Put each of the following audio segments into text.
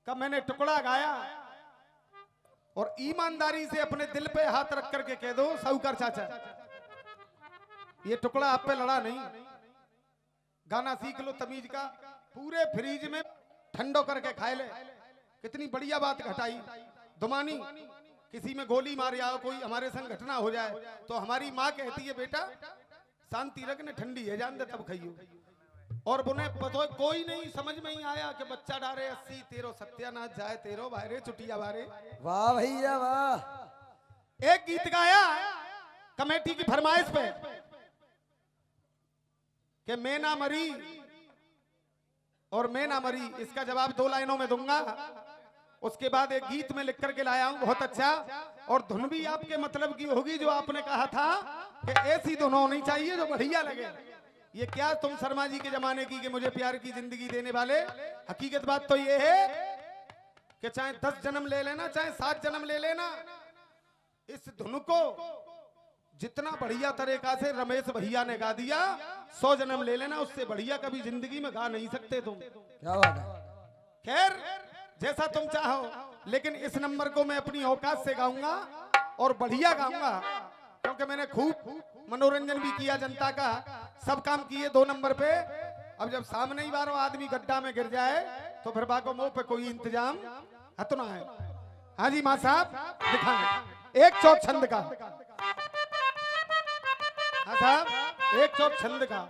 का मैंने टुकड़ा गाया और ईमानदारी से अपने दिल पे हाथ रख करके कह दो साहूकार चाचा, ये टुकड़ा आप पे लड़ा नहीं, गाना सीख लो तमीज का, पूरे फ्रीज में ठंडो करके खाए ले। कितनी बढ़िया बात घटाई। दुमानी किसी में गोली मार आओ, कोई हमारे संग घटना हो जाए तो हमारी माँ कहती है बेटा शांति रखने, ठंडी है जान दे तब खाइयो। और बुने पतो कोई नहीं समझ में ही आया कि बच्चा डारे 80 तेरो सत्यानाथ जाए तेरो बाहरे चुटिया बारे। वाह भैया वाह। एक गीत गाया कमेटी की फरमाइश पे कि मैं ना मरी और मैं ना मरी, इसका जवाब 2 लाइनों में दूंगा। उसके बाद एक गीत में लिख करके लाया हूं बहुत अच्छा, और धुन भी आपके मतलब की होगी जो आपने कहा था कि ऐसी धुन होनी चाहिए जो बढ़िया लगे। ये क्या तुम शर्मा जी के जमाने की कि मुझे प्यार की जिंदगी देने वाले। हकीकत बात तो ये है कि चाहे 10 जन्म ले लेना चाहे 7 जन्म ले लेना, इस धुन को जितना बढ़िया तरीका से रमेश भैया ने गा दिया 100 जन्म ले लेना, उससे बढ़िया कभी जिंदगी में गा नहीं सकते तुम। क्या बात है। खैर जैसा तुम चाहो, लेकिन इस नंबर को मैं अपनी औकात से गाऊंगा और बढ़िया गाऊंगा, क्योंकि मैंने खूब मनोरंजन भी किया जनता का, सब काम किए 2 नंबर पे। अब जब सामने ही 12 आदमी गड्ढा में गिर जाए तो फिर बाको मुंह पे कोई इंतजाम हतना है। हाँ जी मां साहब दिखाएं एक चौक छंद का। हाँ साहब एक चौक छंद का।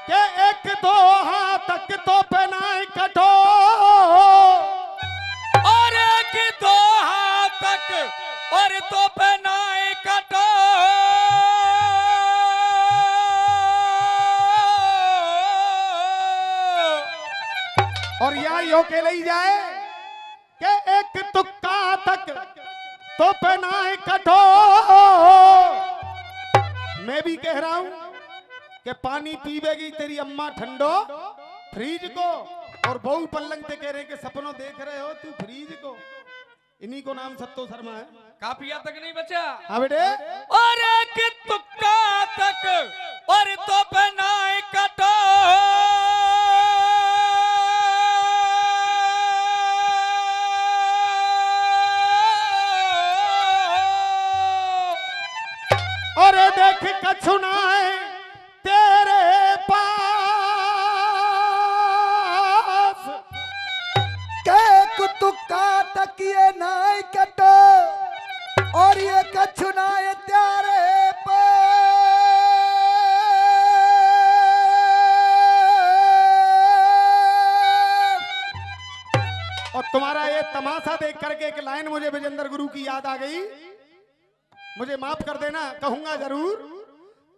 के एक दो हाथ तक तो पहनाए कठो और एक 2 हाथ तक और तो पहनाए कटो। और या यो के ले जाए के एक तुक्का तक तो पहनाए कठो। मैं भी कह रहा हूं कि पानी पीवेगी तेरी अम्मा ठंडो फ्रीज को, और बहु पल्लंग ते कह रहे कि सपनों देख रहे हो तू फ्रीज को। इन्हीं को नाम सत्तो शर्मा है। काफिया तक नहीं बचा। हाँ बेटे। और एक तुक्का तक और तो पहनाए कटो। और देख कछुनाए तेरे पास के कुतुका तकिए नाई कटो और ये कछुनाए त्यारे पे। और तुम्हारा ये तमाशा देख करके एक लाइन मुझे विजेंद्र गुरु की याद आ गई, मुझे माफ कर देना, कहूंगा जरूर।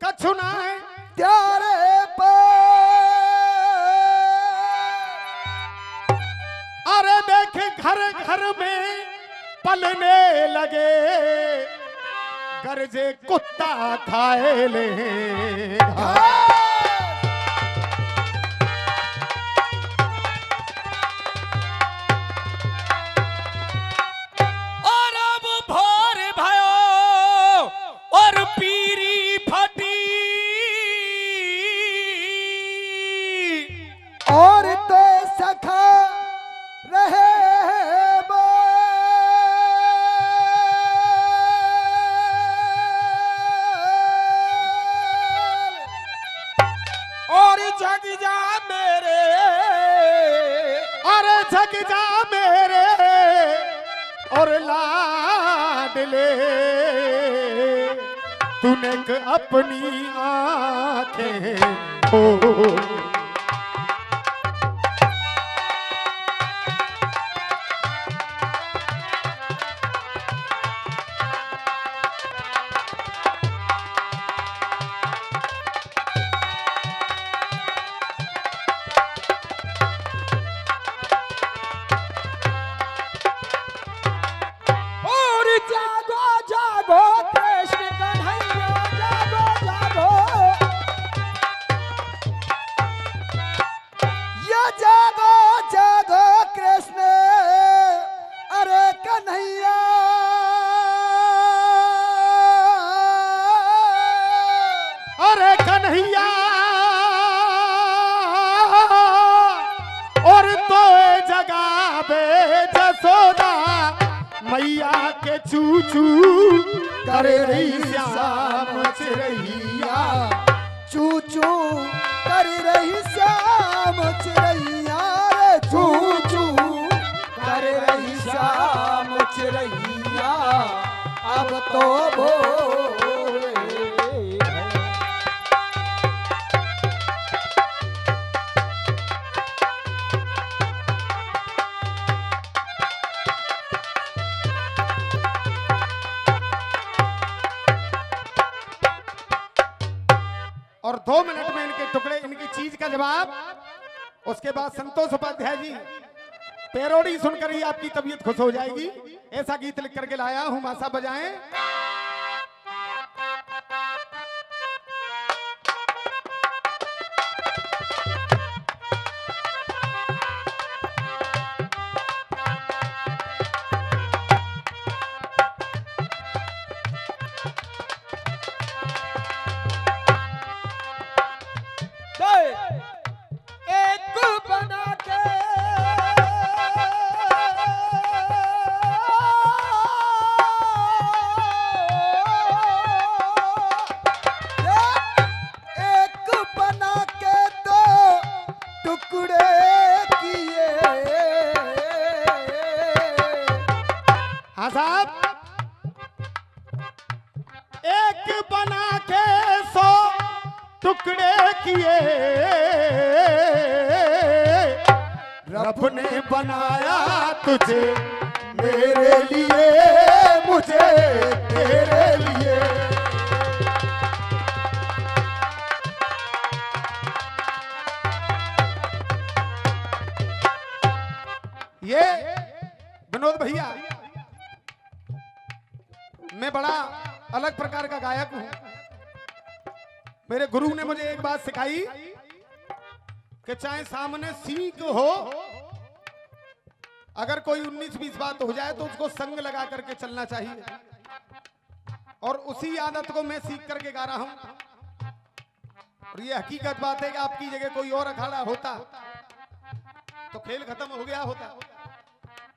कछुनाए त्यारे पे अरे देखे घर घर में पलने लगे, गरजे कुत्ता खाए ले। और अब भोर भयो और पीरी फटी और तो सखा रहे और जग जा मेरे अरे जग जा मेरे और लाडले, तूने अपनी आंखें खोल। जागो जागो कृष्ण कन्हैया जागो जागो। चू चू कर रही श्याम चिरैया। चू चू कर रही श्याम चिरैया रे चू चू कर रही श्याम चिरैया अब तो भोरे है। और 2 मिनट में इनके टुकड़े इनकी चीज का जवाब। उसके बाद संतोष उपाध्याय जी पैरोडी सुनकर ही आपकी तबीयत खुश हो जाएगी। ऐसा गीत लिख करके लाया हूं, मासा बजाएं। एक बना के एक बना के 2 टुकड़े किए। हाँ साहब, एक बना के 100 टुकड़े किए। रब ने बनाया तुझे मेरे लिए, मुझे तेरे लिए। ये विनोद भैया, मैं बड़ा अलग प्रकार का गायक हूं। मेरे गुरु ने मुझे एक बात सिखाई कि चाहे सामने सीख हो, अगर कोई 19-20 बात हो जाए तो उसको संग लगा करके चलना चाहिए। और उसी आदत को मैं सीख करके गा रहा हूं। और ये हकीकत बात है कि आपकी जगह कोई और अखाड़ा होता तो खेल खत्म हो गया होता।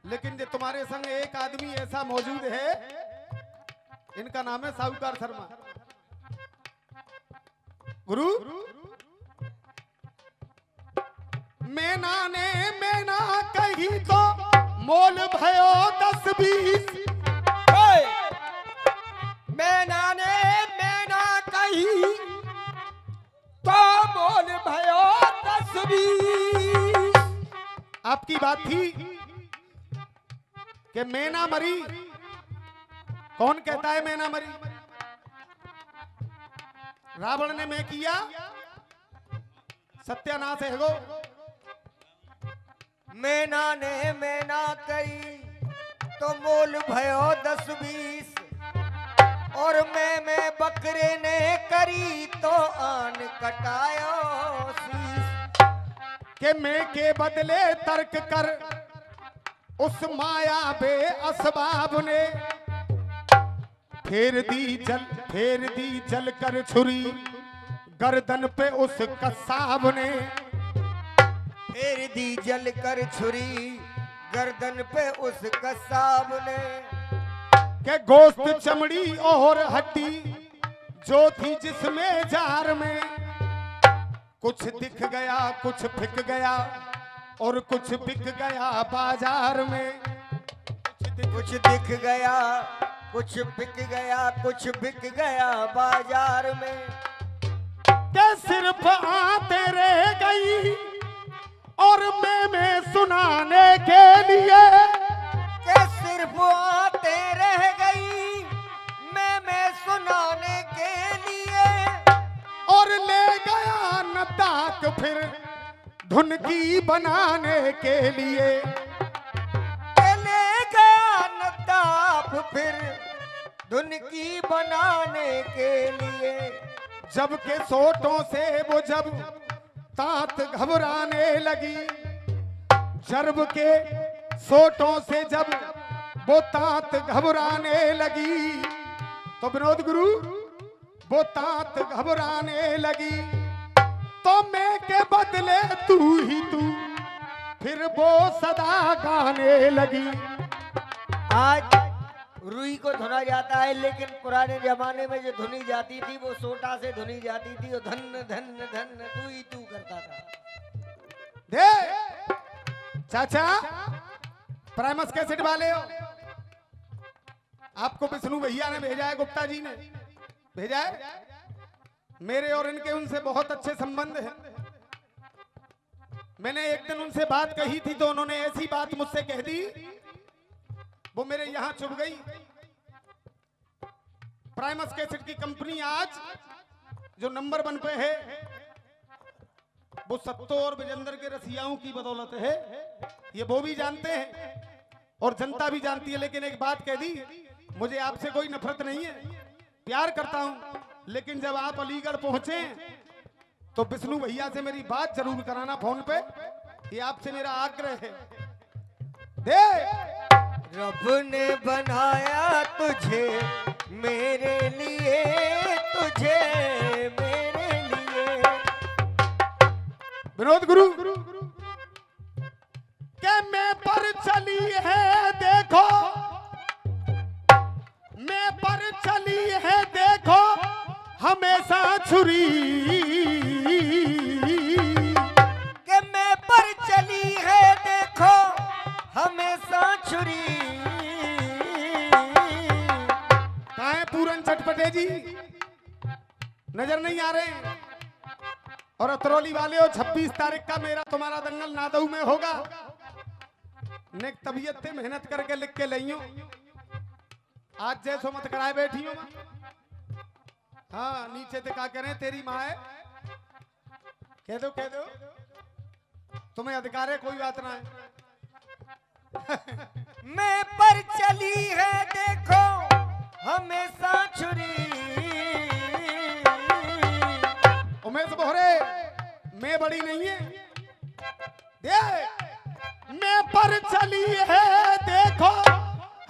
लेकिन जो तुम्हारे संग एक आदमी ऐसा मौजूद है, इनका नाम है साहूकार शर्मा। गुरु, मैना ने मैना कही तो मोल भयो 10-20। मैना ने मैना कही तो मोल भयो 10-20। आपकी बात थी कि मैना मरी। कौन कहता है मैना मरी? रावण ने मैं किया सत्यानाश है गो। मैना ने मैना करी तो मोल भयो 10-20। और मैं बकरे ने करी तो आन कटायो शीश। कि मैं के बदले तर्क कर उस माया बे असबाब ने। फेर दी जल कर छुरी गर्दन पे उस कसाब ने। फेर दी जल कर छुरी गर्दन पे उस कसाब ने। के गोश्त चमड़ी और हड्डी जो थी जिसमें जार में। कुछ दिख गया कुछ फिक गया और कुछ बिक गया बाजार में। कुछ दिख गया कुछ बिक गया कुछ बिक गया बाजार में। के सिर्फ आते रह गई और मैं सुनाने के लिए। के सिर्फ आते रह गई मैं सुनाने के लिए। और ले गया न ताक फिर धुन की बनाने के लिए। ले गया न ताप फिर धुन की बनाने के लिए। जब के सोटों से वो जब तात घबराने लगी। जब के सोटों से जब वो तात घबराने लगी। तो विनोद गुरु, वो तात घबराने लगी तो मैं के बदले तू ही तू फिर वो सदा गाने लगी। आज रुई को धुना जाता है, लेकिन पुराने जमाने में जो धुनी जाती थी वो सोटा से धुनी जाती थी, वो धन धन धन तू ही तू करता था। दे चाचा, प्राइमस कैसेट वाले हो, आपको विष्णु भैया ने भेजा है, गुप्ता जी ने भेजा है। मेरे और इनके उनसे बहुत अच्छे संबंध हैं। मैंने एक दिन उनसे बात कही थी तो उन्होंने ऐसी बात मुझसे कह दी, वो मेरे यहां चुभ गई। प्राइमस कैसेट की कंपनी आज जो नंबर 1 पे है, वो सत्तो और विजेंद्र के रसियाओं की बदौलत है। ये वो भी जानते हैं और जनता भी जानती है। लेकिन एक बात कह दी, मुझे आपसे कोई नफरत नहीं है, प्यार करता हूं, लेकिन जब आप अलीगढ़ पहुंचे तो विष्णु भैया से मेरी बात जरूर कराना फोन पे, ये आपसे मेरा आग्रह है। दे रब ने बनाया तुझे मेरे लिए, तुझे मेरे लिए। विनोद गुरु क्या मैं पर चली है देखो, मैं पर चली है देखो हमेशा छुरी, कि मैं पर चली है देखो हमेशा छुरी। कहाँ है पूरन चटपटे जी, नजर नहीं आ रहे हैं? और अतरौली वाले हो, 26 तारीख का मेरा तुम्हारा दंगल नादऊ में होगा। नेक तबीयत से मेहनत करके लिख के लइयो, आज जैसो मत कराए बैठी हो। हाँ, नीचे से क्या करें, तेरी माँ है, कह दो तुम्हें अधिकार है, कोई बात ना है। मैं पर चली है देखो हमेशा छुरी। उमेश बोहरे, मैं बड़ी नहीं है, दे मैं पर चली है देखो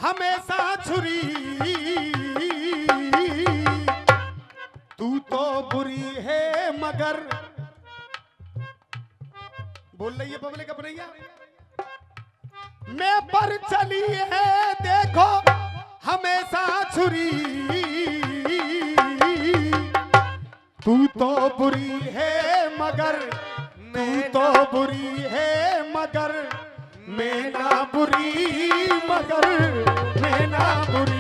हमेशा छुरी, तू तो बुरी है मगर, बोल रही है पब्लिक अपनैया, मैं पर चली है देखो हमेशा छुरी, तू तो बुरी है मगर, तू तो बुरी है मगर, मैं ना बुरी मगर, मैं ना बुरी।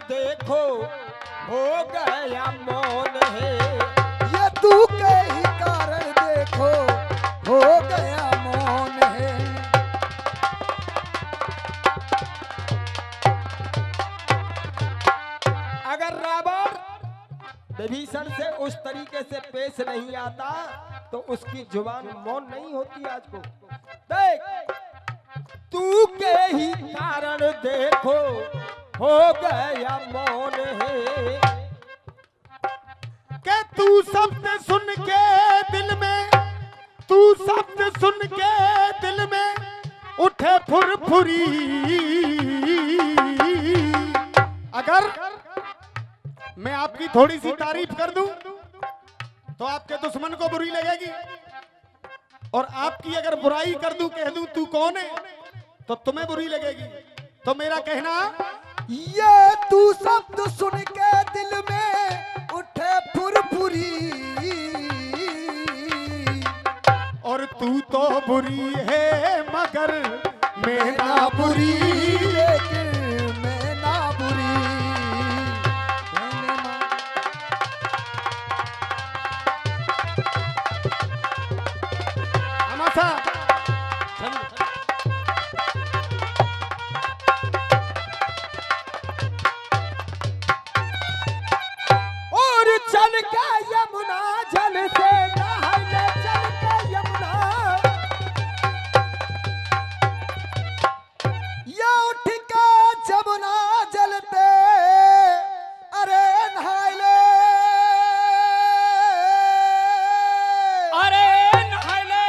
देखो हो गया मौन है, ये तू के ही कारण देखो हो गया मौन है। अगर रावण विभीषण से उस तरीके से पेश नहीं आता तो उसकी जुबान मौन नहीं होती। आज को देख, तू के ही कारण देखो हो गया मौन है, कि तू शब्द सुन के दिल में, तू शब्द सुन के दिल में उठे फुरफुरी। अगर मैं आपकी थोड़ी सी तारीफ कर दूं तो आपके दुश्मन को बुरी लगेगी, और आपकी अगर बुराई कर दूं, कह दूं तू कौन है, तो तुम्हें बुरी लगेगी। तो मेरा कहना, ये तू शब्द सुन के दिल में उठे फुरफुरी, और तू तो बुरी है मगर मैं ना बुरी, लेकिन मैं ना बुरी। हमासा चल के यमुना जल से नहाने चल के यमुना या उठ के जमुना जलते अरे नहाय ले अरे नहले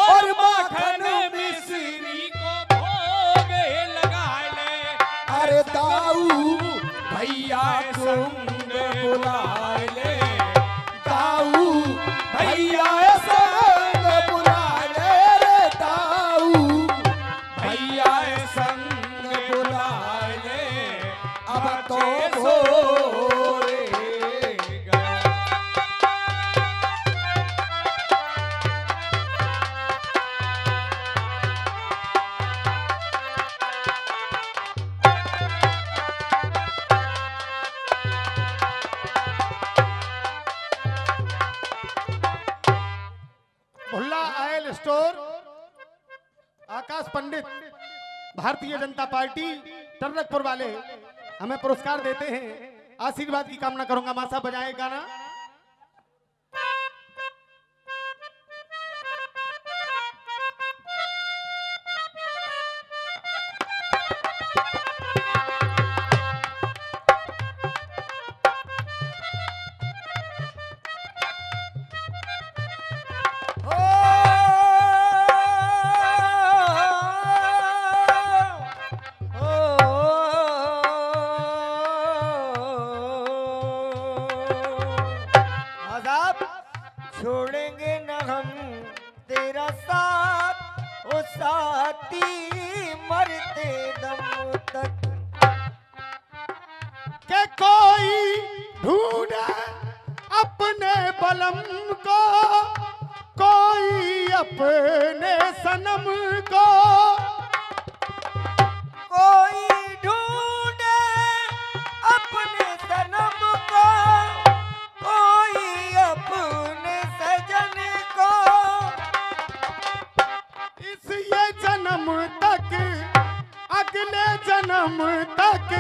और माखन मिश्री को भोग लगा ले अरे दाऊ भैया संग बुला ले दाऊ भैया संग बुला ले रे दाऊ भैया संग बुला ले अब तो भोरे गए। भुल्ला ऑयल स्टोर, आकाश पंडित, भारतीय जनता पार्टी टर्नकपुर वाले हमें पुरस्कार देते हैं। आशीर्वाद की कामना करूंगा। मासा बजाए गाना। छोड़ेंगे न हम तेरा साथ ओ साथी मरते दम तक। के कोई ढूंढे अपने बलम को, कोई अपने सनम को। कोई ढूंढे अपने सनम को, कोई अपने सजन को। इस ये जन्म तक, अगले जन्म तक,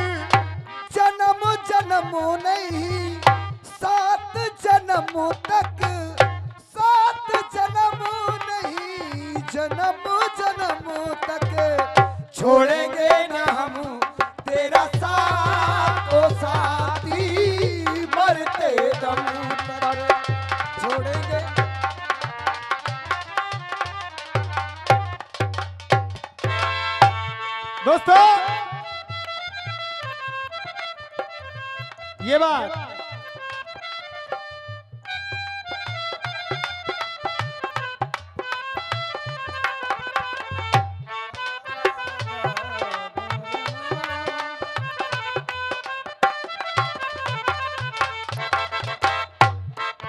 जन्म जन्म नहीं सात जन्म तक, सात जन्म नहीं जन्म जन्म तक छोड़ेंगे न हम तेरा साथ ओ साथी मरते दम तक छोड़ेंगे। दोस्तों ये बात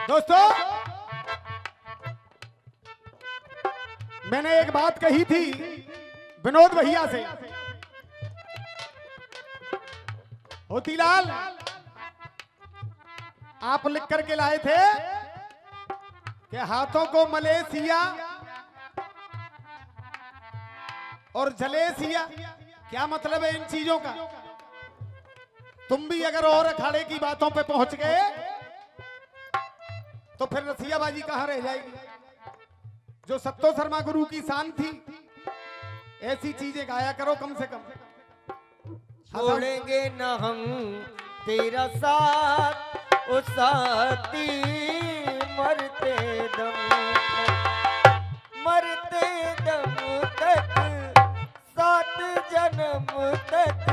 दोस्तों मैंने एक बात कही थी विनोद भैया से। होतीलाल आप लिख करके लाए थे कि हाथों को मलेशिया और जलेशिया, क्या मतलब है इन चीजों का? तुम भी अगर और अखाड़े की बातों पे पहुंच गए तो फिर रसियाबाजी कहां रह जाएगी? जो सत्तो शर्मा गुरु की शान थी, ऐसी चीजें गाया करो कम से कम। छोड़ेंगे न हम तेरा साथ ओ साथी मरते दम तक, मरते दम तक, सात जन्म तक,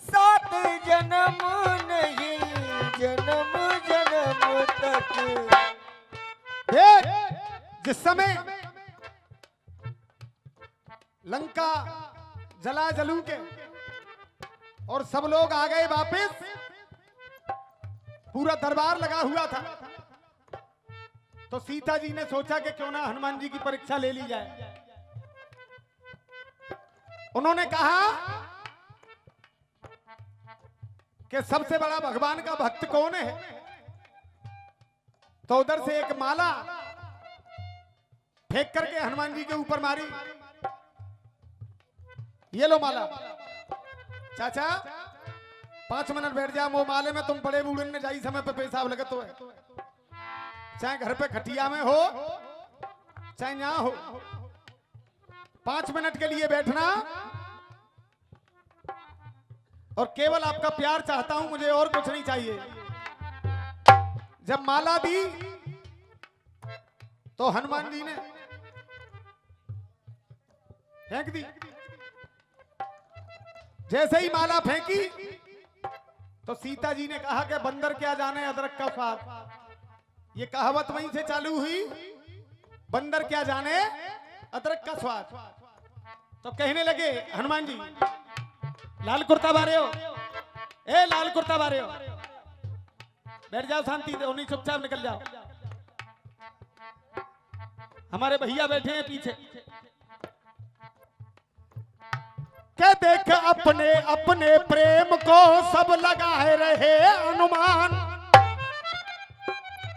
सात जन्म नहीं जन्म जन्म तक। देख जिस समय लंका जला जलू के और सब लोग आ गए वापस, पूरा दरबार लगा हुआ था, तो सीता जी ने सोचा कि क्यों ना हनुमान जी की परीक्षा ले ली जाए। उन्होंने कहा कि सबसे बड़ा भगवान का भक्त कौन है? तो उधर से एक माला फेंक करके हनुमान जी के ऊपर मारी। ये लो माला। चाचा 5 मिनट बैठ जा, वो माले में तुम बड़े बूढ़े ने जाई समय पे पेशाब लगे तो है, चाहे घर पे खटिया में हो चाहे यहाँ हो, 5 मिनट के लिए बैठना और केवल आपका प्यार चाहता हूं, मुझे और कुछ नहीं चाहिए। जब माला दी तो हनुमान जी ने फेंक दी, जैसे ही माला फेंकी तो सीता जी ने कहा कि बंदर क्या जाने अदरक का स्वाद। ये कहावत वहीं से चालू हुई, बंदर क्या जाने अदरक का स्वाद। तो कहने लगे हनुमान जी, लाल कुर्ता बारे हो, ए लाल कुर्ता बारे हो, बैठ जाओ शांति से, उन्हीं चुपचाप निकल जाओ, हमारे भैया बैठे हैं पीछे। क्या देख अपने अपने प्रेम को सब लगाए रहे अनुमान,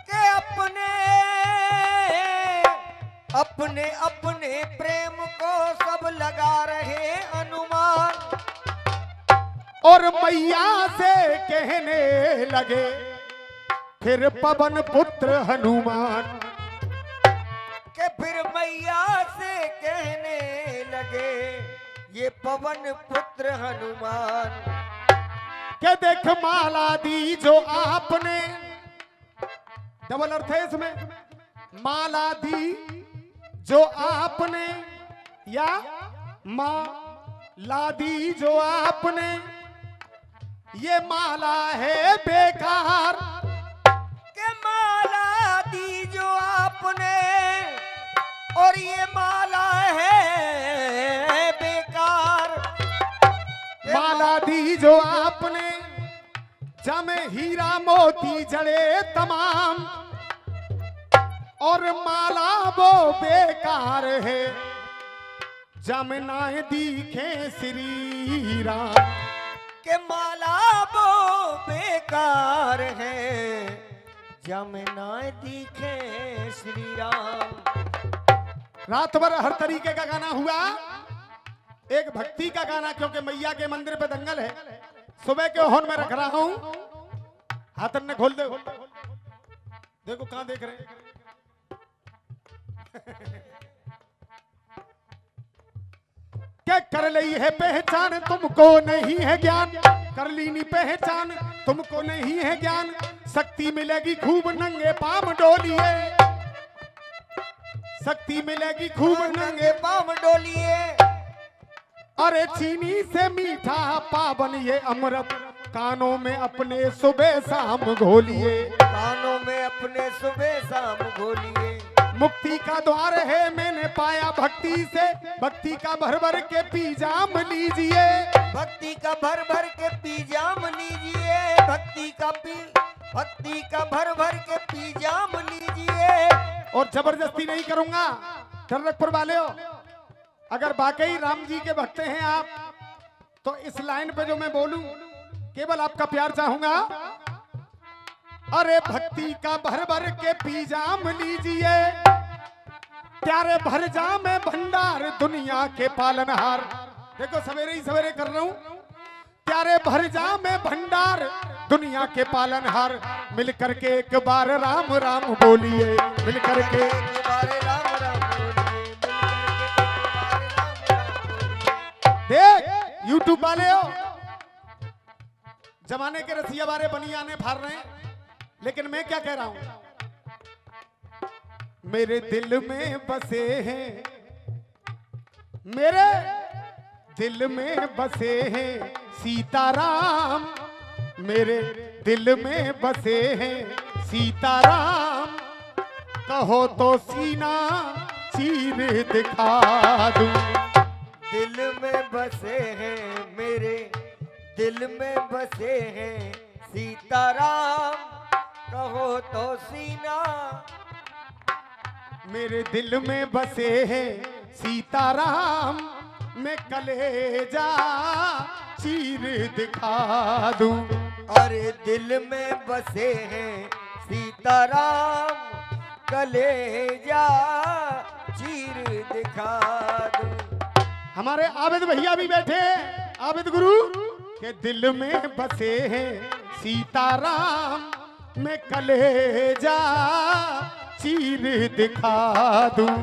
के अपने अपने अपने प्रेम को सब लगा रहे अनुमान। और मैया से कहने लगे फिर पवन पुत्र हनुमान, के फिर मैया से कहने लगे ये पवन पुत्र हनुमान। के देख माला दी जो आपने, डबल अर्थ है इसमें, माला दी जो आपने या माला दी जो आपने, ये माला है बेकार। के माला दी जो आपने और ये माला है बेकार। माला दी जो आपने जमे हीरा मोती जड़े तमाम, और माला वो बेकार है जमना दिखे श्री राम। के माला वो बेकार है जमना दिखे श्री राम। रात भर हर तरीके का गाना हुआ, एक भक्ति का गाना, क्योंकि मैया के मंदिर पे दंगल है। सुबह के हॉर्न में रख रहा हूं, हाथन ने खोल दे, देखो कहां देख रहे हैं। क्या कर ली है पहचान तुमको नहीं है ज्ञान, कर ली नी पहचान तुमको नहीं है ज्ञान, शक्ति मिलेगी खूब नंगे पाम डोलिए, शक्ति मिलेगी खूब नंगे पाम डोलिए। अरे चीनी से मीठा पावन ये अमृत, कानों में अपने सुबह शाम घोलिए, कानों में अपने सुबह शाम घोलिए। मुक्ति का द्वार है मैंने पाया भक्ति से, भक्ति का भर भर के पी जाम लीजिए, भक्ति का भर भर के पी जाम लीजिए। भक्ति का भर भर के पी जाम लीजिए। और जबरदस्ती नहीं करूंगा टर्रकपुर वाले हो, अगर वाकई राम जी के भक्त हैं आप, तो इस लाइन पे जो मैं बोलूं केवल आपका प्यार चाहूंगा। अरे भक्ति का भर भर के पी जाम लीजिए, प्यारे भर जाम भंडार दुनिया के पालनहार। देखो सवेरे ही सवेरे कर रहा हूं, प्यारे भर जाम भंडार दुनिया के पालनहार, मिलकर के एक बार राम राम बोलिए, मिलकर के एक बार राम राम बोलिए, देख यूट्यूब वाले हो, जमाने के रसिया बारे बनियाने फाड़ रहे हैं, लेकिन मैं क्या कह रहा हूं, मेरे दिल में बसे हैं, मेरे दिल में बसे हैं सीताराम, मेरे दिल में बसे हैं सीताराम, कहो तो सीना चीर दिखा दूं। दिल में बसे हैं मेरे दिल में बसे हैं सीताराम, कहो तो सीना। मेरे दिल में बसे हैं सीताराम, मैं कलेजा चीर दिखा दूं। अरे दिल में बसे हैं सीताराम, कलेजा चीर दिखा दूं। हमारे आबिद भैया भी बैठे, आबिद गुरु के दिल में बसे हैं सीताराम, मैं कलेजा चीर दिखा दूं,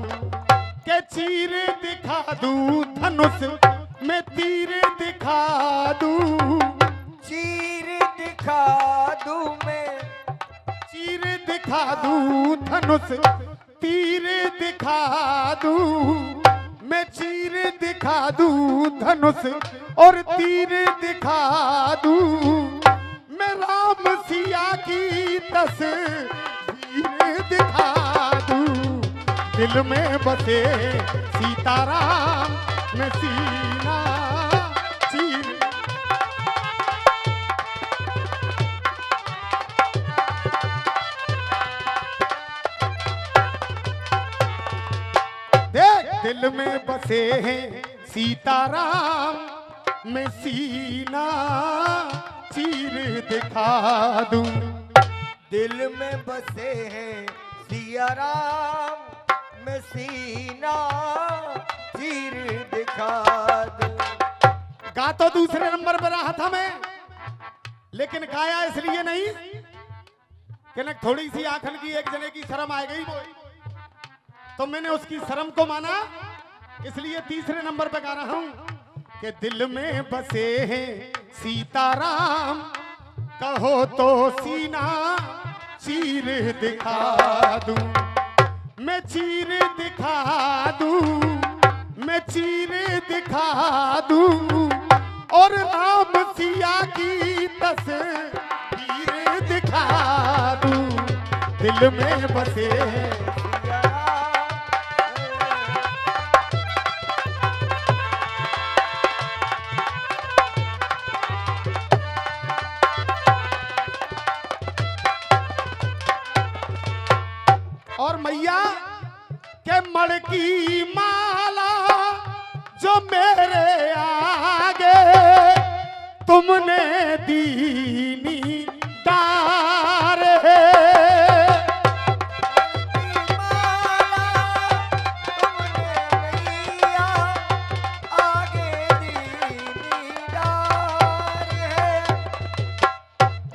के चीर दिखा दूं धनुष में तीर दिखा दूं, चीर दिखा दूं मैं, चीर दिखा दूं धनुष तीर दिखा दूं, मैं चीर दिखा दूं धनुष और तीर दिखा दूं, मैं राम सिया की तस्वीर दिखा दूं, दिल में बसे सीताराम मैं सीना चीर। देख दिल में बसे हैं सीताराम, मैं सीना चीर दिखा दूं, दिल में बसे हैं सिया राम, मैं सीना चीर दिखा दूं। गा तो दूसरे नंबर पर रहा था मैं, लेकिन गाया इसलिए नहीं कि न थोड़ी सी आंखन की एक जने की शर्म आ गई, वो तो मैंने उसकी शर्म को माना, इसलिए तीसरे नंबर पे गा रहा हूं कि दिल में बसे हैं सीताराम, कहो तो सीना चीर दिखा दूं, मैं चीर दिखा दूं, मैं चीर दिखा दूं, और राम सिया की तस्वीर दिखा दूं, दिल में बसे और मैया के मण की माला जो मेरे आगे तुमने दीनी दार है,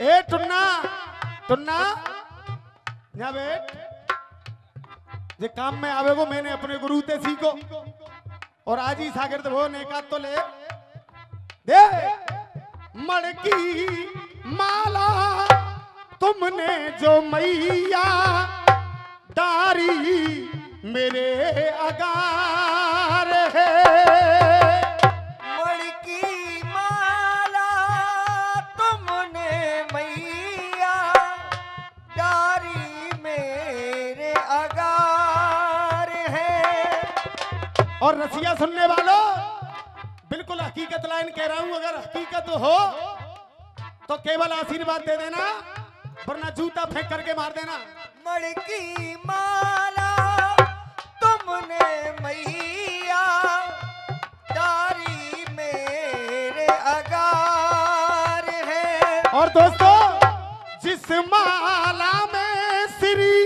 ए टुन्ना टुन्ना यहाँ बैठ, जे काम में आवे को मैंने अपने गुरु ते सीखो, और आज ही सागर वो नेका तो ले दे, मड़की माला तुमने जो मैया डारी मेरे अगार है, मड़की माला तुमने मैया डारी मेरे अगार है। और रसिया सुनने वालों बिल्कुल हकीकत लाइन कह रहा हूं, अगर हकीकत हो तो केवल आशीर्वाद दे देना, वरना जूता फेंक करके मार देना। मड़की माला तुमने मैया डारी मेरे अगार है। और दोस्तों जिस माला में श्री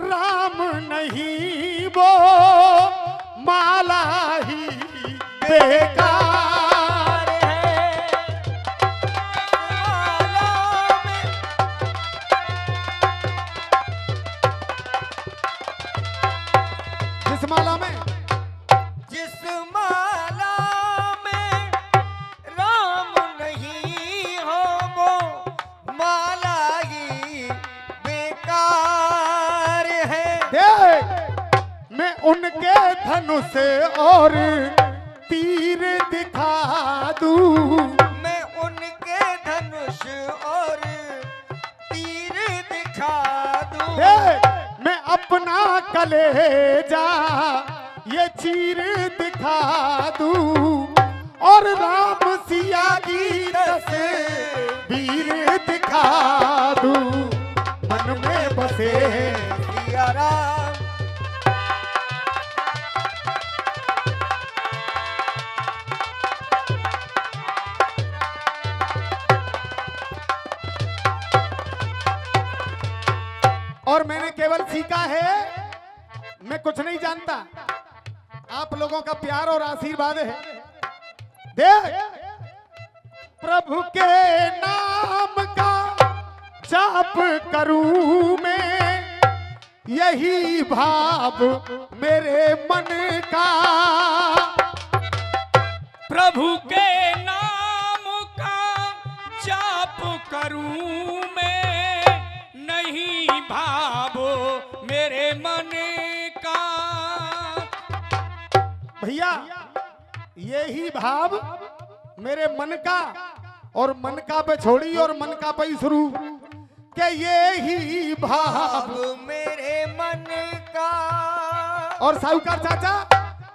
राम नहीं वो माला ही बेकार है, जिस माला में जिस माला में राम नहीं हो वो माला ही बेकार है। देख मैं उनके धनुष और तीर दिखा दूं, मैं उनके धनुष और तीर दिखा दूं, देख मैं अपना कलेजा ये चीर दिखा दूं, और राम सिया की तस्वीर दिखा दूं, मन में बसे सिया राम। और मैंने केवल सीखा है, मैं कुछ नहीं जानता, आप लोगों का प्यार और आशीर्वाद है। देख प्रभु के नाम का जाप करूं मैं, यही भाव मेरे मन का। प्रभु के नाम का जाप करूं मैं, नहीं भाव मेरे मन का। भैया यही भाव मेरे मन का, और मन का पे छोड़ी और मन का पे ही शुरू के यही भाव अब मेरे मन का। और साहूकार चाचा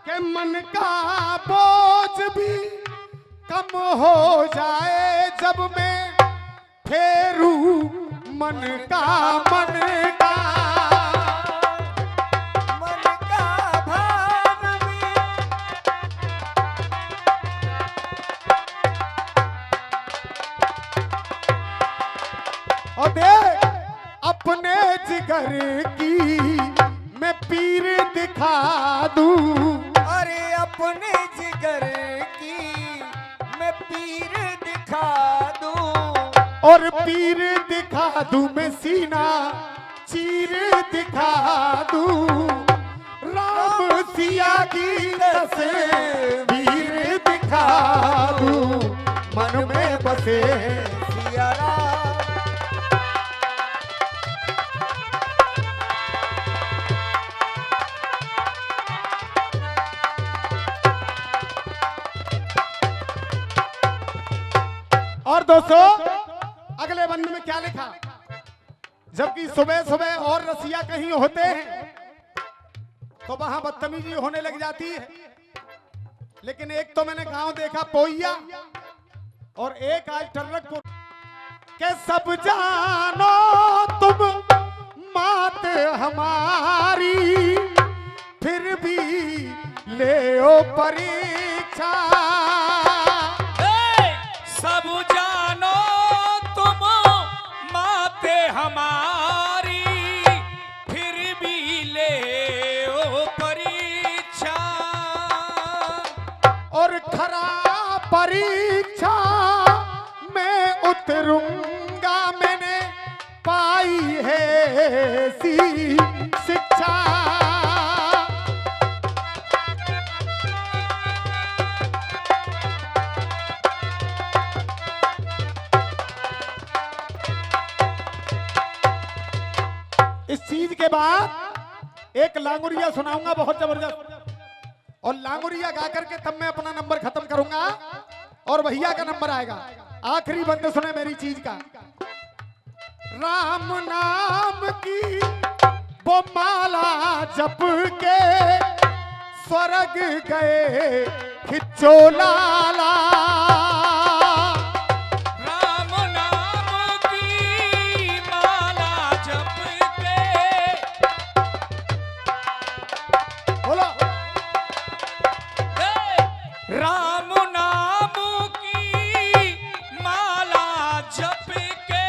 के मन का बोझ भी कम हो जाए जब मैं फेरू मन का मन का। मन का भाव भी और देख अपने जिगर की मैं पीर दिखा दूं, अरे अपने जिगर की मैं पीर दिखा दूं। और पीर दिखा दूं मैं सीना चीर दिखा दूं। राम सिया की तस्वीर दिखा दूं, मन में बसे सिया राम। और दोस्तों अगले बंद में क्या लिखा, जबकि सुबह सुबह और रसिया कहीं होते हैं तो वहां बदतमीजी होने लग जाती है, लेकिन एक तो मैंने गांव देखा पोइया और एक आज टर्रकपुर के। सब जानो तुम मात हमारी, फिर भी ले ओ परीक्षा। सब जानो तुम माते हमारी, फिर भी ले ओ परीक्षा। और खरा परीक्षा मैं उतरूंगा, मैंने पाई है ऐसी शिक्षा। इस चीज के बाद एक लांगुरिया सुनाऊंगा बहुत जबरदस्त, और लांगुरिया गा करके तब मैं अपना नंबर खत्म करूंगा और भैया का नंबर आएगा। आखिरी बंद सुने मेरी चीज का। राम नाम की वो माला जप के स्वर्ग गए खिच्चो लाला। राम नाम की माला जप के, बोलो राम नाम की माला जप के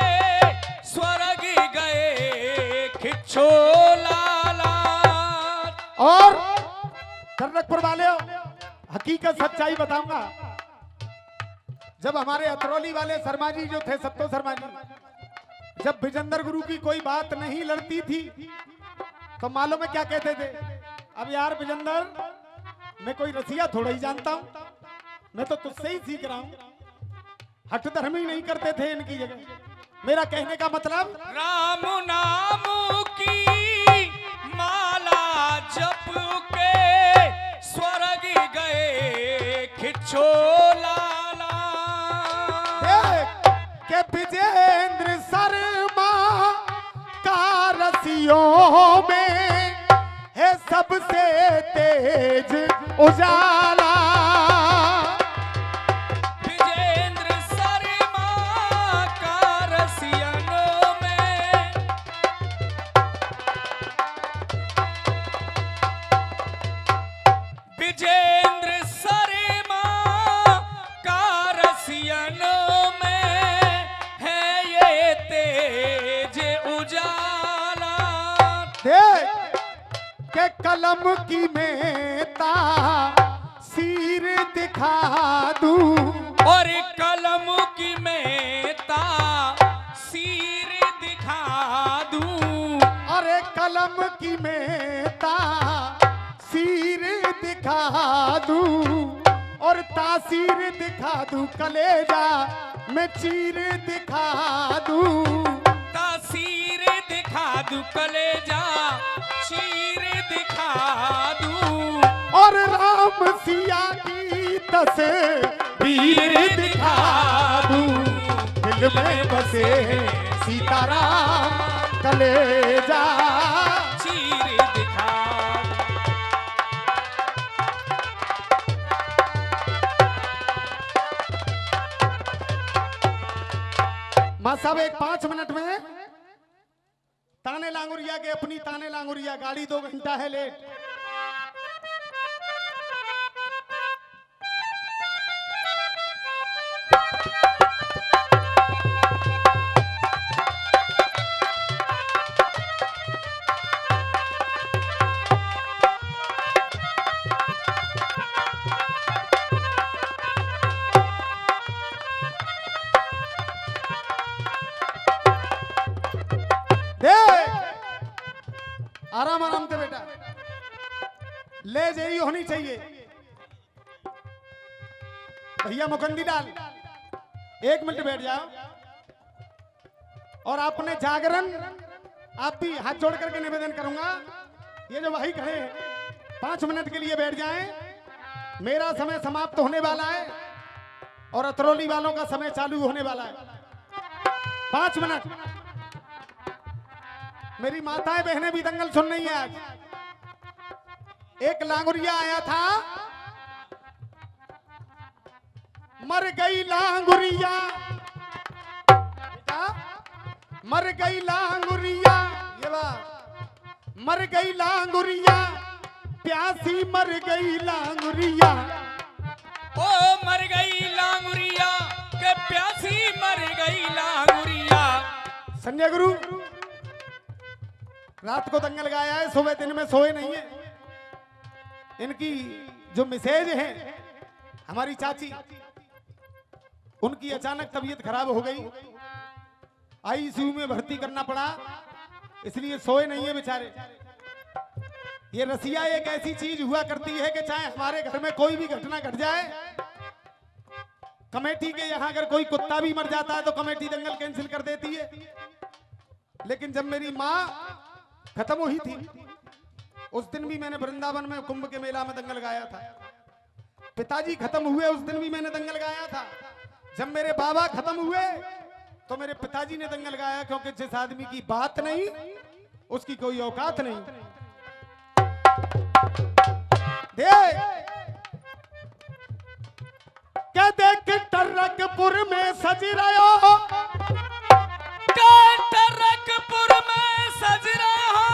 स्वर्ग गए खिच्चो लाला। और टर्रकपुर वाले हकीकत सच्चाई बताऊंगा। जब हमारे अतरौली वाले शर्मा जी जो थे, सत्तो शर्मा जी, जब विजेंद्र गुरु की कोई बात नहीं लड़ती थी तो मालूम है क्या कहते थे, अब यार विजेंद्र मैं कोई रसिया थोड़ा ही जानता हूं, मैं तो तुझसे ही सीख रहा हूं। हठ धर्मी नहीं करते थे इनकी जगह। मेरा कहने का मतलब राम नाम की माला जप के स्वर्ग गए खिच्चो लाला। देख के विजेंद्र शर्मा का रसियों में है सबसे तेज उजाला। विजेंद्र शर्मा का रसियनों में, विजेंद्र शर्मा का रसियनों में है ये तेज उजाला। देख के कलम की मेहता सिर दिखा दूं, और कलम आलम की मैं तासीर दिखा दूं और तासीर दिखा दूं, कलेजा मैं चीर दिखा दूं। तासीर दिखा दूं, कलेजा चीर दिखा दूं, और राम सिया की तस्वीर दिखा दूं। दिल में बसे सीताराम कलेजा चीर दिखा मां साहब एक 5 मिनट में ताने लांगुरिया के अपनी ताने लांगुरिया, गाड़ी 2 घंटा है लेट। आराम आराम से बेटा, ले यही होनी चाहिए। भैया मुकंदी लाल 1 मिनट बैठ जाओ। और आपने जागरण, आप भी हाथ जोड़ करके निवेदन करूंगा, ये जो भाई खड़े हैं 5 मिनट के लिए बैठ जाएं। मेरा समय समाप्त होने वाला है और अतरौली वालों का समय चालू होने वाला है। 5 मिनट। मेरी माताएं बहनें भी दंगल सुन रही है आज। एक लांगुरिया आया था, मर गई लांगुरिया, बेटा मर गई लांगुरिया, ये बात, मर गई लांगुरिया, प्यासी मर गई लांगुरिया। ओ मर गई लांगुरिया, के प्यासी मर गई लांगुरिया। संजय गुरु रात को दंगल गाया है, सुबह दिन में सोए नहीं है। इनकी जो मिसेज है हमारी चाची, उनकी अचानक तबीयत खराब हो गई, आईसीयू में भर्ती करना पड़ा, इसलिए सोए नहीं है बेचारे। ये रसिया एक ऐसी चीज हुआ करती है कि चाहे हमारे घर में कोई भी घटना घट जाए, कमेटी के यहाँ अगर कोई कुत्ता भी मर जाता है तो कमेटी दंगल कैंसिल कर देती है। लेकिन जब मेरी माँ खत्म हुई थी, उस दिन भी मैंने वृंदावन में कुंभ के मेला में दंगल गाया था। पिताजी खत्म हुए उस दिन भी मैंने दंगल गाया था। जब मेरे बाबा खत्म हुए तो मेरे पिताजी ने दंगल गाया, क्योंकि जिस आदमी की बात नहीं उसकी कोई औकात नहीं। क्या देख टरकपुर में सज रहे हो, टरकपुर में सज रहे हो,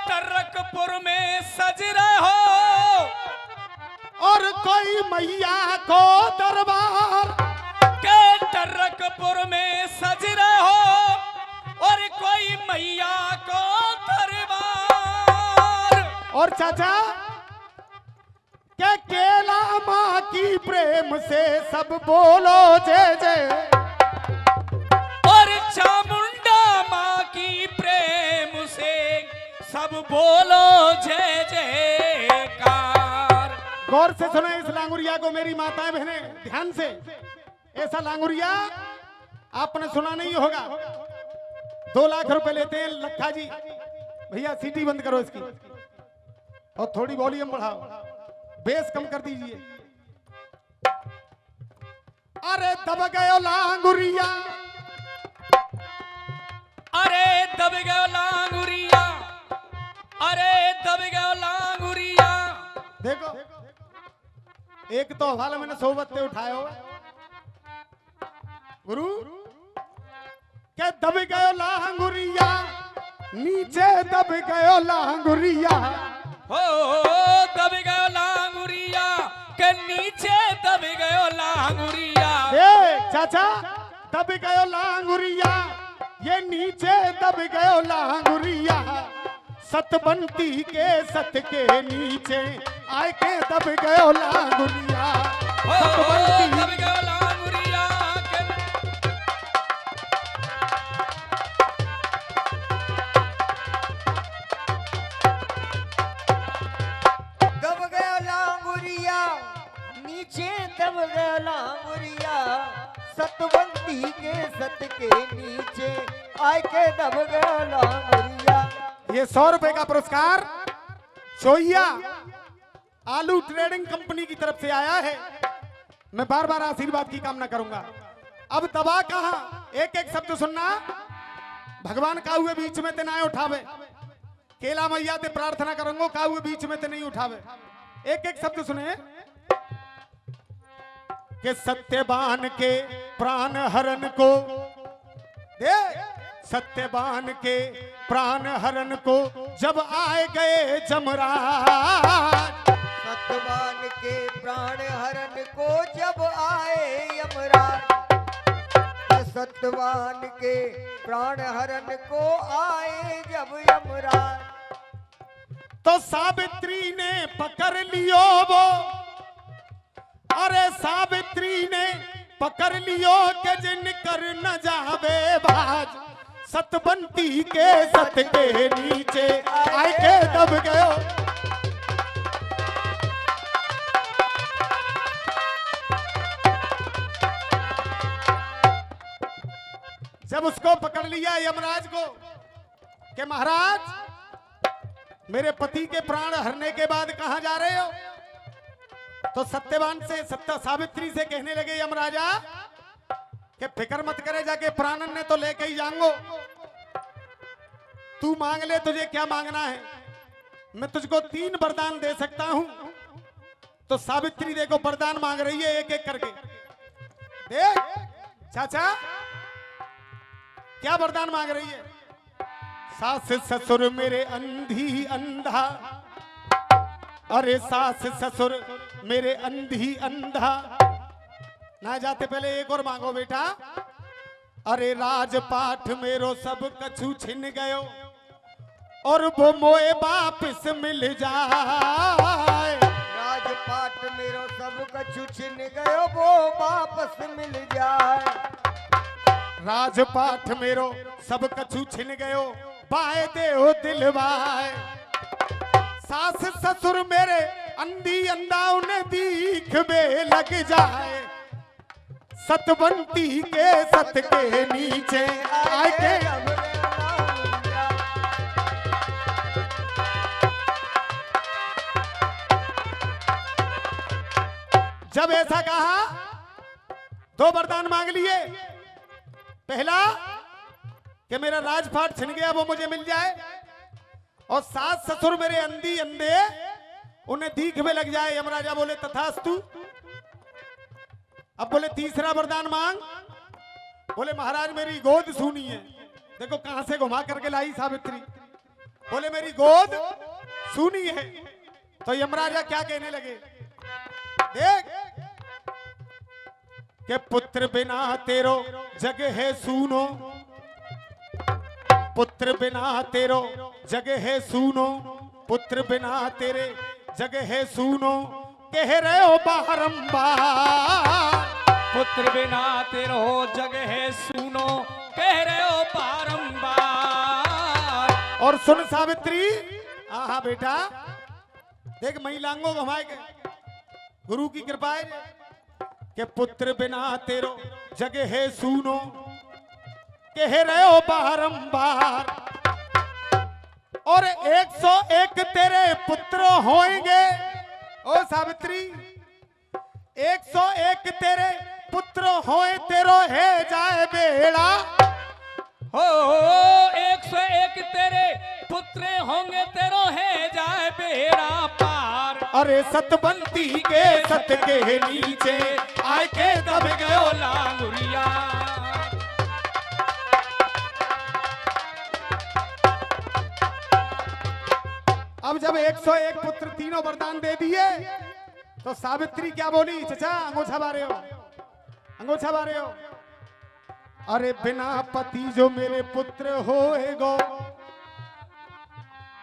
टरकपुर में सज रहे हो, और कोई मैया को दरबार, के टरकपुर में सज रहे हो, और कोई मैया को दरबार। और चाचा क्या केला माँ की प्रेम से सब बोलो जय जय, और चामुंडा माँ की प्रेम से सब बोलो जय जयकार। गौर से सुना इस लांगुरिया को मेरी माताएं बहनें, ध्यान से। ऐसा लांगुरिया आपने सुना नहीं होगा। 2 लाख रुपए लेते हैं लखा जी। भैया सीटी बंद करो इसकी और थोड़ी वॉल्यूम बढ़ाओ, बेस कम कर दीजिए। अरे दब गयो लांगुरिया, अरे दब गयो लांगुरिया, अरे दब गयो लांगुरिया। देखो एक तो हवाला मैंने सोबत उठाए हो गुरु, क्या दब गयो लांगुरिया, नीचे दब गयो लांगुरिया, हो दब गयो लांगुरिया, के नीचे दब गयो लांगुरिया। चाचा दब गयो लांगुरिया, ये नीचे दब गयो लांगुरिया, सतबंती के सत के नीचे आए के दब गयो लांगुरिया, सतबंती दब गयो लांगुरिया के सत के नीचे आय के दब गयो लांगुरिया। ये 100 रुपए का पुरस्कार चोइया आलू ट्रेडिंग कंपनी की तरफ से आया है। मैं बार बार आशीर्वाद की कामना करूंगा। अब दबा कहा, एक एक शब्द सुनना। भगवान का हुए बीच में ते ना उठावे, केला मैया ते प्रार्थना करूंगा का हुए बीच में ते नहीं उठावे। एक एक शब्द सुने कि सत्यवान के प्राण हरण को दे, सत्यवान के प्राण हरण को जब आए गए जमराज, सत्यवान के प्राण हरण को जब आए यमराज, सत्यवान के प्राण हरण को आए जब यमराज। तो सावित्री ने पकड़ लियो वो, अरे सावित्री ने पकड़ लियो के जिन कर न जावे बाज, सतबंती के सत के नीचे आए के दब गयो। जब उसको पकड़ लिया यमराज को कि महाराज मेरे पति के प्राण हरने के बाद कहां जा रहे हो, तो सत्यवान से सावित्री से कहने लगे यमराजा कि फिक्र मत करे, जाके प्राणन ने तो लेके ही जाऊंगो, तू मांग ले तुझे क्या मांगना है, मैं तुझको 3 वरदान दे सकता हूं। तो सावित्री देखो वरदान मांग रही है एक एक करके। देख चाचा क्या वरदान मांग रही है। सास ससुर मेरे अंधी अंधा, अरे सास ससुर मेरे अंधी अंधा, ना जाते पहले एक और मांगो बेटा। अरे राजपाठ मेरो सब कछु छिन गयो, और वो मोए वापिस मिल जाए। राजपाट मेरो सब कछु छिन गयो, वो वापस मिल जाए। राजपाठ मेरो सब कछु छिन गयो, बाए देओ दिलवाए। सास ससुर मेरे अंधी अंधा उन्हें दीख में लग जाए, सतबंती के सत के नीचे आए के। जब ऐसा कहा 2 वरदान मांग लिए। पहला कि मेरा राजपाट छिन गया वो मुझे मिल जाए, और सास ससुर मेरे अंधी अंधे उन्हें दीख में लग जाए। यमराजा बोले तथास्तु। अब बोले तीसरा वरदान मांग। बोले महाराज मेरी गोद सूनी है। देखो कहां से घुमा करके लाई सावित्री। बोले मेरी गोद सूनी है। तो यमराजा क्या कहने लगे, देख कि पुत्र बिना तेरो जग है सूनो, पुत्र बिना तेरो जग है सूनो, पुत्र बिना तेरे जग है सूनो, कह रहे हो बारंबार। पुत्र बिना तेरो जग है सुनो, कह रहे हो बारंबार। और सुन सावित्री, हाँ बेटा देख महिलांगों घुमाए के गुरु की कृपा है कि पुत्र बिना तेरो जग है सूनो, कह रहे हो बारंबार। और 101 तेरे पुत्र होंगे। ओ सावित्री 101 तेरे पुत्र होए, तेरो है जाए बेड़ा। हो 101 तेरे पुत्र होंगे, तेरो है जाए बेड़ा पार। अरे सतबंती के सत के नीचे आए के दब गयो लांगुरिया। अब जब 101 पुत्र तीनों वरदान दे दिए, तो सावित्री क्या बोली, चचा अंगूठा बारे हो, अंगूठा बारे हो। अरे बिना पति जो मेरे पुत्र होएगो,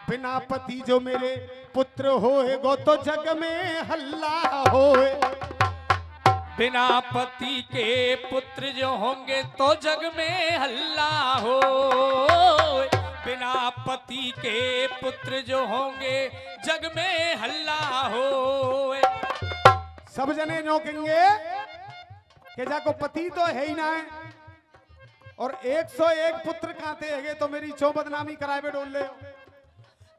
बिना पति जो मेरे पुत्र होएगो, तो जग में हल्ला होए। बिना पति के पुत्र जो होंगे तो जग में हल्ला हो। बिना पति के पुत्र जो होंगे जग में हल्ला हो। सब जने नोकेंगे कि जाको पति तो है ही ना है, और 101 पुत्र काते हैगे तो मेरी चो बदनामी कराए डोल ले।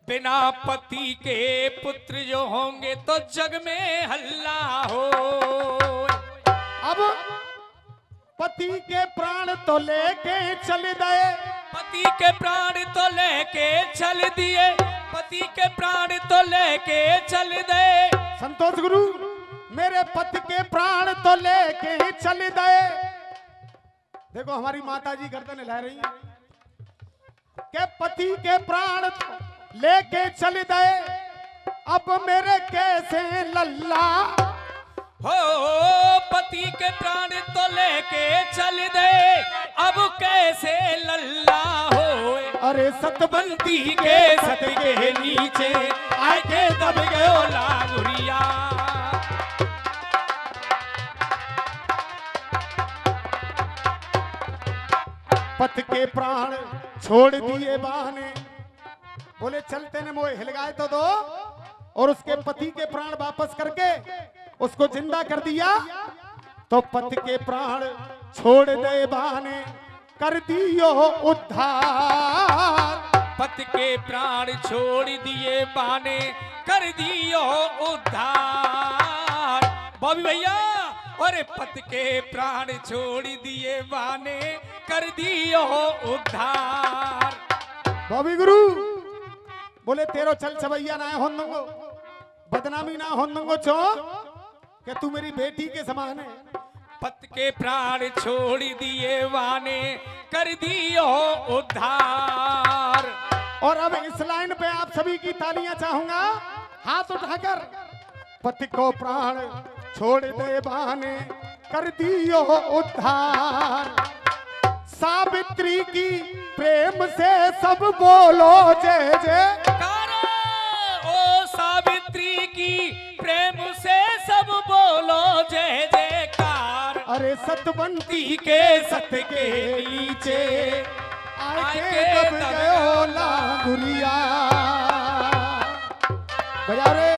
बिना पति के पुत्र जो होंगे तो जग में हल्ला हो। अब पति के प्राण तो लेके चल गए, पति के प्राण तो लेके चल दिए, पति के प्राण तो लेके चल गए। संतोष गुरु मेरे पति के प्राण तो लेके चल गए। देखो हमारी माता जी गर्दन हिला रही है के पति के प्राण लेके चल गए, अब मेरे कैसे लल्ला हो। पति के प्राण तो लेके चल गए, अब कैसे लल्ला हो। अरे सतबंती के सत के नीचे आए के दब गयो लांगुरिया। पति के प्राण छोड़ दिए बहाने, बोले चलते ने मोए हिलगाए तो दो, और उसके पति के प्राण वापस करके उसको जिंदा कर दिया। तो पति के प्राण छोड़ दे बहाने कर दियो उद्धार। पति के प्राण छोड़ दिए बाने कर दियो उद्धार। बॉबी भैया अरे पति के प्राण छोड़ दिए बाने कर दियो उद्धार। बॉबी गुरु बोले तेरो चल सवैया ना हो दूंगो, बदनामी ना हो दूंगो चो कि तू मेरी बेटी के समान है। पति के प्राण छोड़ दिए वाने कर दियो उद्धार। और अब इस लाइन पे आप सभी की तालियां चाहूंगा हाथ उठाकर। पति को प्राण छोड़ दे बहाने कर दियो उद्धार। सावित्री की प्रेम से सब बोलो जय जय। ओ सावित्री की प्रेम से सब बोलो जय जयकार। अरे सतबंती के सत के नीचे आके दब गयो लांगुरिया। बजा रे।